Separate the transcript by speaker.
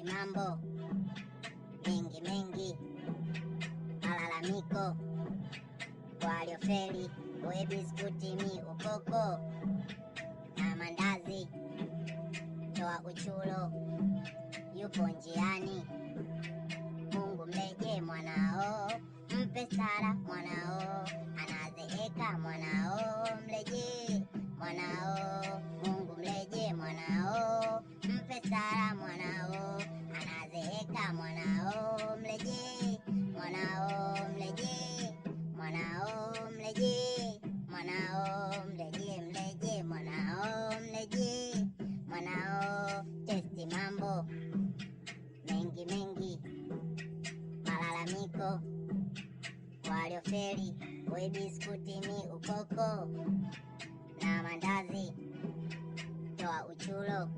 Speaker 1: testi mambo mengi, malalamiko waliofeli, we biskuti mi ukoko na mandazi, toa uchulo yupo njiani. Mungu mleje mwanao, mpe sala mwanao, anazeeka mwanao, mleje mwanao. Mungu mleje mwanao, mpe sala mwanao, anazeeka mwanao, mleje mwanao, mleje mwanao, mleje mwanao, mleje mwanao, mleje mwanao. Testi mambo mengi, malalamiko waliofeli, we biskuti mi ukoko na mandazi, toa uchulo